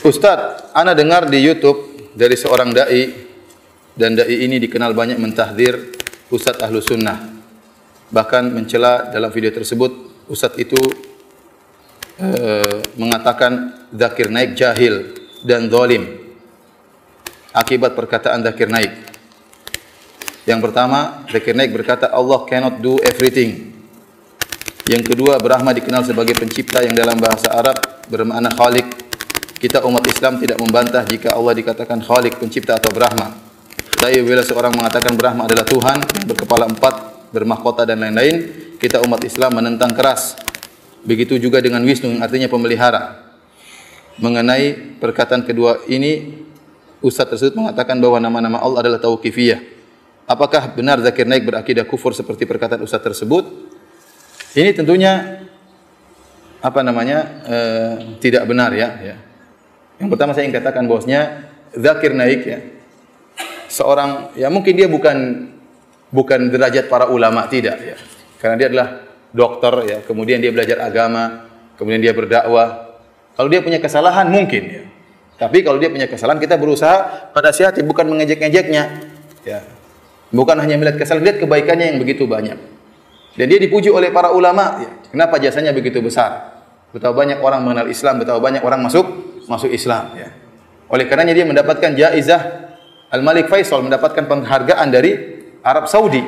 Ustadz, ana dengar di YouTube dari seorang dai, dan dai ini dikenal banyak mentahdir Ustadz Ahlu Sunnah. Bahkan mencela dalam video tersebut, Ustadz itu mengatakan Zakir Naik jahil dan zalim akibat perkataan Zakir Naik. Yang pertama, Zakir Naik berkata Allah cannot do everything. Yang kedua, Brahma dikenal sebagai pencipta yang dalam bahasa Arab bermakna Khalik. Kita umat Islam tidak membantah jika Allah dikatakan Khalik, pencipta atau Brahma. Tapi bila seorang mengatakan Brahma adalah Tuhan yang berkepala 4, bermahkota dan lain-lain, kita umat Islam menentang keras. Begitu juga dengan Wisnu yang artinya pemelihara. Mengenai perkataan kedua ini, Ustaz tersebut mengatakan bahwa nama-nama Allah adalah tauqifiyah. Apakah benar Zakir Naik berakidah kufur seperti perkataan Ustaz tersebut? Ini tentunya tidak benar ya. Yang pertama saya ingin katakan bahwasanya Zakir Naik ya, seorang ya mungkin dia bukan derajat para ulama, tidak ya. Karena dia adalah dokter ya, kemudian dia belajar agama, kemudian dia berdakwah. Kalau dia punya kesalahan mungkin ya. Tapi kalau dia punya kesalahan kita berusaha pada nasihati, bukan mengejek-ngejeknya ya. Bukan hanya melihat kesalahan, lihat kebaikannya yang begitu banyak. Dan dia dipuji oleh para ulama ya. Kenapa jasanya begitu besar? Betapa banyak orang mengenal Islam, betapa banyak orang masuk Islam ya. Oleh karenanya dia mendapatkan jaizah Al-Malik Faisal, mendapatkan penghargaan dari Arab Saudi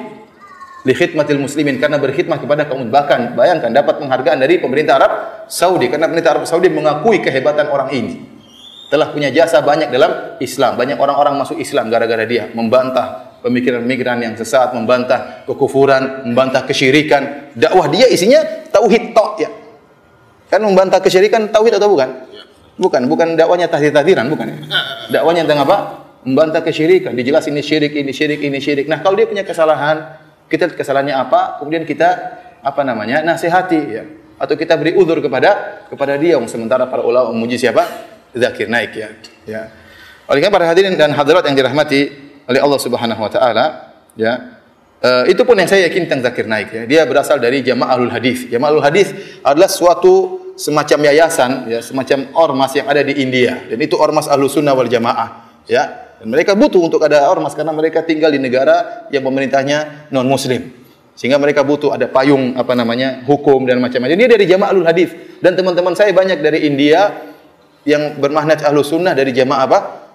li khidmatil muslimin, karena berkhidmah kepada kaum. Bahkan bayangkan dapat penghargaan dari pemerintah Arab Saudi karena pemerintah Arab Saudi mengakui kehebatan orang ini. Telah punya jasa banyak dalam Islam. Banyak orang-orang masuk Islam gara-gara dia membantah pemikiran-pemikiran yang sesat, membantah kekufuran, membantah kesyirikan. Dakwah dia isinya tauhid tok ya. Kan membantah kesyirikan tauhid atau bukan? Bukan dakwanya tahdir-tahdiran, bukan. Dakwanya tentang apa? Membantah kesyirikan, dijelasin ini syirik, ini syirik, ini syirik. Nah, kalau dia punya kesalahan, kita lihat kesalahannya apa, kemudian kita nasihati ya. Atau kita beri uzur kepada dia. Sementara para ulama memuji siapa? Zakir Naik ya. Ya. Oleh karena para hadirin dan hadirat yang dirahmati oleh Allah Subhanahu wa taala, ya. Itu pun yang saya yakin tentang Zakir Naik ya. Dia berasal dari Jamaah Ahlul Hadis. Jamaah Ahlul Hadis adalah suatu semacam yayasan ya, semacam ormas yang ada di India, dan itu ormas Ahlus Sunnah wal Jamaah ya. Dan mereka butuh untuk ada ormas karena mereka tinggal di negara yang pemerintahnya non muslim, sehingga mereka butuh ada payung hukum dan macam-macam. Dia dari Jamaah Ahlul Hadis, dan teman-teman saya banyak dari India yang bermanhaj Ahlus Sunnah dari Jamaah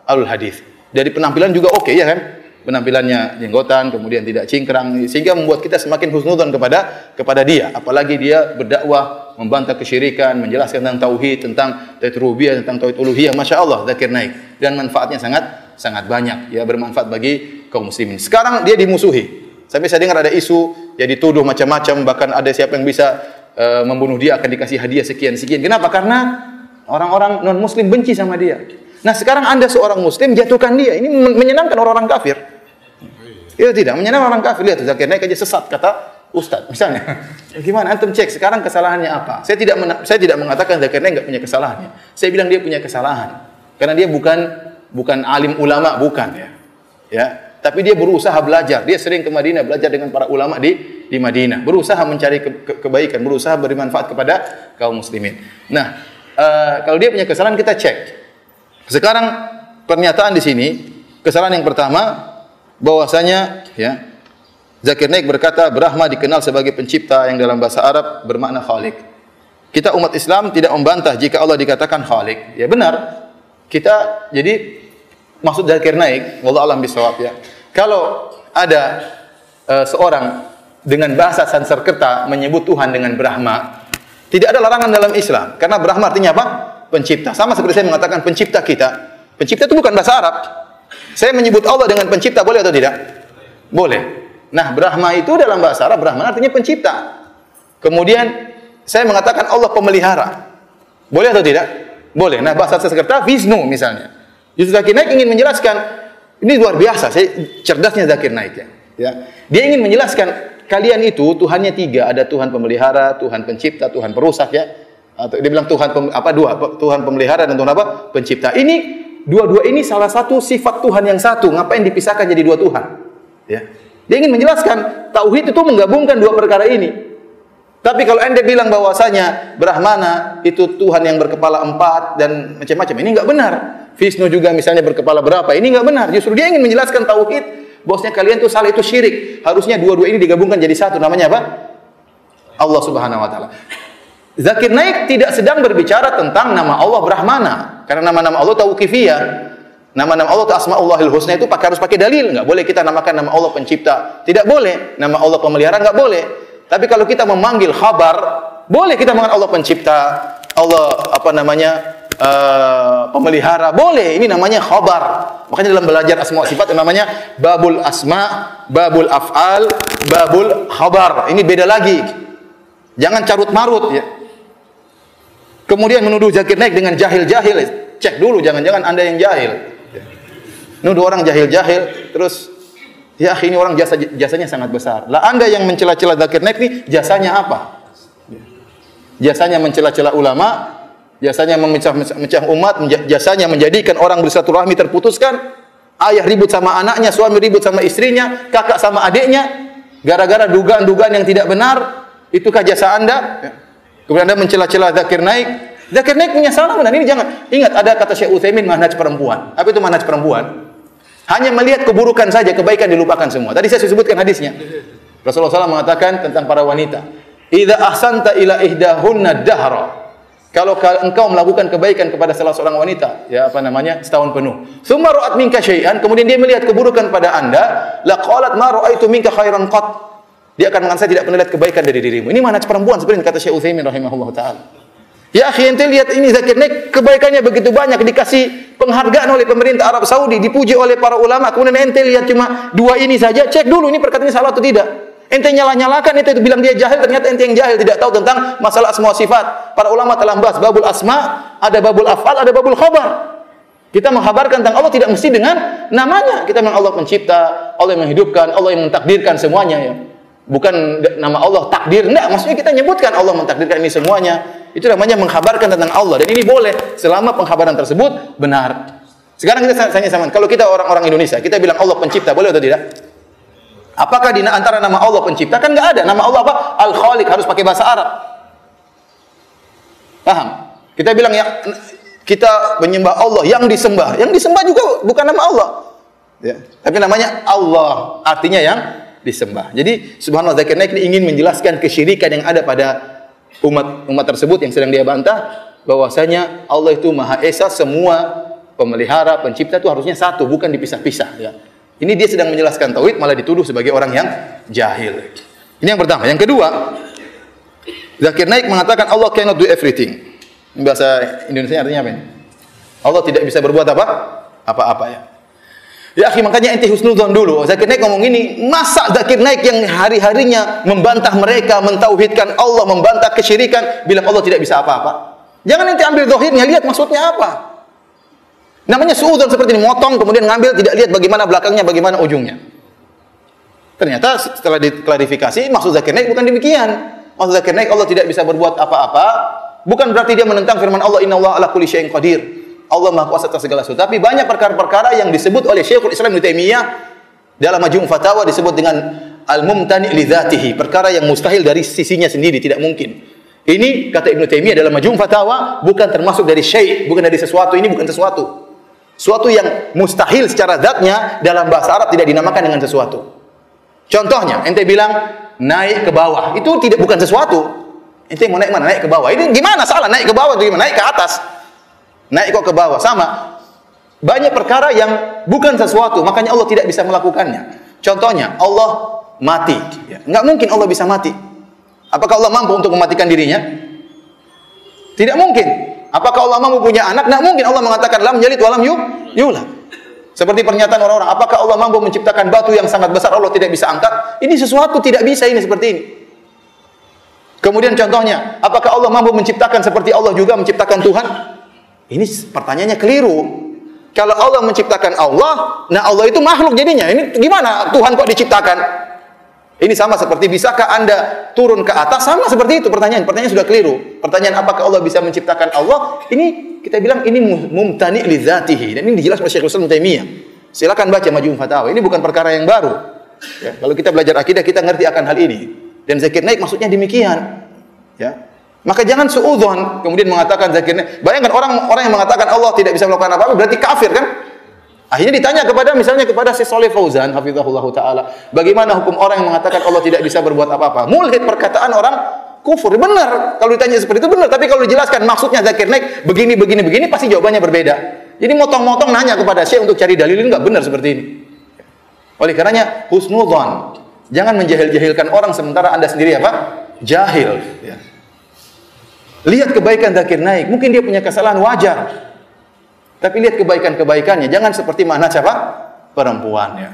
Ahlul Hadis. Dari penampilan juga oke ya kan, penampilannya jenggotan, kemudian tidak cingkrang, sehingga membuat kita semakin husnudzon kepada dia. Apalagi dia berdakwah membantah kesyirikan, menjelaskan tentang tauhid, tentang tauhid rububiyah, tentang tauhid uluhiyah. Masya Allah, Zakir Naik, dan manfaatnya sangat banyak ya, bermanfaat bagi kaum muslimin. Sekarang dia dimusuhi. Sampai saya dengar ada isu ya, dituduh macam-macam, bahkan ada siapa yang bisa membunuh dia akan dikasih hadiah sekian-sekian. Kenapa? Karena orang-orang non muslim benci sama dia. Nah, sekarang Anda seorang muslim jatuhkan dia. Ini menyenangkan orang-orang kafir. Ya tidak, menyenangkan orang kafir. Lihat Zakir Naik aja sesat kata Ustaz misalnya. Gimana antum cek sekarang kesalahannya apa? Saya tidak mengatakan Zakir Naik enggak punya kesalahannya. Saya bilang dia punya kesalahan. Karena dia bukan alim ulama, bukan ya. Ya, tapi dia berusaha belajar. Dia sering ke Madinah belajar dengan para ulama di Madinah. Berusaha mencari kebaikan, berusaha beri manfaat kepada kaum muslimin. Nah, kalau dia punya kesalahan kita cek. Sekarang pernyataan di sini, kesalahan yang pertama bahwasanya ya, Zakir Naik berkata Brahma dikenal sebagai pencipta yang dalam bahasa Arab bermakna Khalik. Kita umat Islam tidak membantah jika Allah dikatakan Khalik. Ya benar. Jadi maksud Zakir Naik, wallahu a'lam bishawab ya. Kalau ada seorang dengan bahasa Sanskerta menyebut Tuhan dengan Brahma, tidak ada larangan dalam Islam. Karena Brahma artinya apa? Pencipta. Sama seperti saya mengatakan pencipta kita. Pencipta itu bukan bahasa Arab. Saya menyebut Allah dengan pencipta boleh atau tidak? Boleh. Nah, Brahma itu dalam bahasa Arab, Brahman artinya pencipta. Kemudian saya mengatakan Allah pemelihara. Boleh atau tidak? Boleh. Nah, bahasa Sanskerta Wisnu misalnya. Justru Zakir Naik ingin menjelaskan, ini luar biasa, cerdasnya Zakir Naik ya. Ya. Dia ingin menjelaskan kalian itu Tuhannya 3, ada Tuhan pemelihara, Tuhan pencipta, Tuhan perusak ya. Atau dia bilang Tuhan pemelihara dan Tuhan apa? Pencipta. Ini dua-dua ini salah satu sifat Tuhan yang satu. Ngapain dipisahkan jadi dua Tuhan? Ya. Dia ingin menjelaskan tauhid itu menggabungkan dua perkara ini. Tapi kalau Anda bilang bahwasanya Brahmana itu Tuhan yang berkepala 4 dan macam-macam, ini enggak benar. Vishnu juga misalnya berkepala berapa, ini enggak benar. Justru dia ingin menjelaskan tauhid, bahwasanya kalian tuh salah, itu syirik. Harusnya dua-dua ini digabungkan jadi satu, namanya apa? Allah Subhanahu wa taala. Zakir Naik tidak sedang berbicara tentang nama Allah Brahmana, karena nama-nama Allah tauqifiyah. Nama-nama Allah itu Asmaullahil Husna itu harus pakai dalil. Enggak boleh kita namakan nama Allah pencipta, tidak boleh. Nama Allah pemelihara enggak boleh. Tapi kalau kita memanggil khabar, boleh kita memanggil Allah pencipta, Allah pemelihara, boleh. Ini namanya khabar. Makanya dalam belajar asma wa sifat namanya babul asma, babul af'al, babul khabar. Ini beda lagi. Jangan carut-marut ya. Kemudian menuduh Zakir Naik dengan jahil-jahil. Cek dulu, jangan-jangan Anda yang jahil. Nuduh orang jahil-jahil, terus ya ini orang jasanya sangat besar. Lah Anda yang mencela-cela Zakir Naik nih, jasanya apa? Jasanya mencela-cela ulama, jasanya memecah umat, jasanya menjadikan orang bersilaturahmi terputuskan, ayah ribut sama anaknya, suami ribut sama istrinya, kakak sama adiknya, gara-gara dugaan-dugaan yang tidak benar. Itukah jasa Anda? Kemudian Anda mencela-cela Zakir Naik. Zakir Naik punya salah benar. Ini jangan. Ingat, ada kata Syekh Utsaimin, manhaj perempuan. Apa itu manhaj perempuan? Hanya melihat keburukan saja, kebaikan dilupakan semua. Tadi saya sebutkan hadisnya. Rasulullah SAW mengatakan tentang para wanita, "Idza ahsanta ila ihdahunna dahra." Kalau engkau melakukan kebaikan kepada salah seorang wanita, ya setahun penuh. Tsumma ra'at minka syai'an, kemudian dia melihat keburukan pada Anda, la qalat ma ra'aitu minka khairan qat. Dia akan mengatakan, saya tidak pernah lihat kebaikan dari dirimu. Ini manhaj perempuan seperti kata Syekh Utsaimin rahimahullah taala. Ya akhi, ente lihat ini Zakir Naik, kebaikannya begitu banyak, dikasih penghargaan oleh pemerintah Arab Saudi, dipuji oleh para ulama. Kemudian ente lihat cuma dua ini saja, cek dulu ini perkataannya salah atau tidak. Ente nyalah-nyalakan, ente itu bilang dia jahil, ternyata ente yang jahil, tidak tahu tentang masalah asma wa sifat. Para ulama telah membahas babul asma, ada babul af'al, ada babul khabar. Kita mengkhabarkan tentang Allah tidak mesti dengan namanya. Kita memang Allah pencipta, Allah yang menghidupkan, Allah yang mentakdirkan semuanya ya. Bukan nama Allah takdir, enggak, maksudnya kita nyebutkan Allah mentakdirkan ini semuanya. Itu namanya mengkhabarkan tentang Allah, dan ini boleh selama pengkhabaran tersebut benar. Sekarang kita tanya sama, kalau kita orang-orang Indonesia, kita bilang Allah pencipta, boleh atau tidak? Apakah di antara nama Allah pencipta? Kan enggak ada. Nama Allah apa? Al-Khaliq, harus pakai bahasa Arab. Paham? Kita bilang ya, kita menyembah Allah yang disembah. Yang disembah juga bukan nama Allah. Ya. Tapi namanya Allah, artinya yang disembah. Jadi subhanallah, Zakir Naik ini ingin menjelaskan kesyirikan yang ada pada umat tersebut yang sedang dia bantah, bahwasanya Allah itu Maha Esa, semua pemelihara, pencipta itu harusnya satu, bukan dipisah-pisah ya. Ini dia sedang menjelaskan tauhid, malah dituduh sebagai orang yang jahil. Ini yang pertama. Yang kedua, Zakir Naik mengatakan Allah cannot do everything. Ini bahasa Indonesia artinya apa ini? Allah tidak bisa berbuat apa-apa ya. Ya akhi, makanya ente husnudzon dulu. Zakir Naik ngomong ini, masa Zakir Naik yang hari-harinya membantah mereka, mentauhidkan Allah, membantah kesyirikan, bilang Allah tidak bisa apa-apa. Jangan ente ambil zahirnya, lihat maksudnya apa. Namanya suudzon seperti ini, motong kemudian ngambil, tidak lihat bagaimana belakangnya, bagaimana ujungnya. Ternyata setelah diklarifikasi, maksud Zakir Naik bukan demikian. Maksud Zakir Naik Allah tidak bisa berbuat apa-apa, bukan berarti dia menentang firman Allah, innallaha ala kulli syai'in qadir. Allah Maha Kuasa atas segala sesuatu. Tapi banyak perkara-perkara yang disebut oleh Syekhul Islam Ibnu Taimiyah dalam Majmu' Fatawa disebut dengan al-mumtani' li dzatihi, perkara yang mustahil dari sisinya sendiri, tidak mungkin. Ini kata Ibnu Taimiyah dalam Majmu' Fatawa bukan termasuk dari syai', bukan dari sesuatu, ini bukan sesuatu. Suatu yang mustahil secara zatnya dalam bahasa Arab tidak dinamakan dengan sesuatu. Contohnya, ente bilang naik ke bawah, itu bukan sesuatu. Ente mau naik mana? Naik ke bawah. Ini gimana salah naik ke bawah itu gimana? Naik ke atas. Naik kok ke bawah, sama. Banyak perkara yang bukan sesuatu, makanya Allah tidak bisa melakukannya. Contohnya, Allah mati. Enggak mungkin Allah bisa mati. Apakah Allah mampu untuk mematikan dirinya? Tidak mungkin. Apakah Allah mampu punya anak? Enggak mungkin. Allah mengatakan lam yalid wa lam yulad. Seperti pernyataan orang-orang, apakah Allah mampu menciptakan batu yang sangat besar Allah tidak bisa angkat? Ini sesuatu tidak bisa, ini seperti ini. Kemudian contohnya, apakah Allah mampu menciptakan seperti Allah juga menciptakan Tuhan? Ini pertanyaannya keliru. Kalau Allah menciptakan Allah, nah Allah itu makhluk jadinya. Ini gimana Tuhan kok diciptakan? Ini sama seperti bisakah Anda turun ke atas? Sama seperti itu pertanyaan. Pertanyaan sudah keliru. Pertanyaan apakah Allah bisa menciptakan Allah? Ini kita bilang ini mumtani' li dzatihi. Dan ini dijelaskan oleh Syekhul Islam Ibnu Taimiyah. Silakan baca Majmu' Fatawa. Ini bukan perkara yang baru. Ya, kalau kita belajar akidah kita ngerti akan hal ini. Dan Zakir Naik maksudnya demikian. Ya. Maka jangan suudzon kemudian mengatakan zakir naik. Bayangkan orang yang mengatakan Allah tidak bisa melakukan apa-apa berarti kafir kan? Akhirnya ditanya misalnya kepada si Shalih Fauzan hafizahullah taala, bagaimana hukum orang yang mengatakan Allah tidak bisa berbuat apa-apa? Mulhid, perkataan orang kufur. Benar. Kalau ditanya seperti itu benar, tapi kalau dijelaskan maksudnya zakir naik begini pasti jawabannya berbeda. Jadi motong-motong nanya kepada Syekh untuk cari dalil ini enggak benar seperti ini. Oleh karenanya husnudzon. Jangan menjahil-jahilkan orang sementara Anda sendiri apa? Jahil, ya. Lihat kebaikan zakir naik, mungkin dia punya kesalahan wajar. Tapi lihat kebaikan-kebaikannya, jangan seperti mana siapa? Perempuan, ya.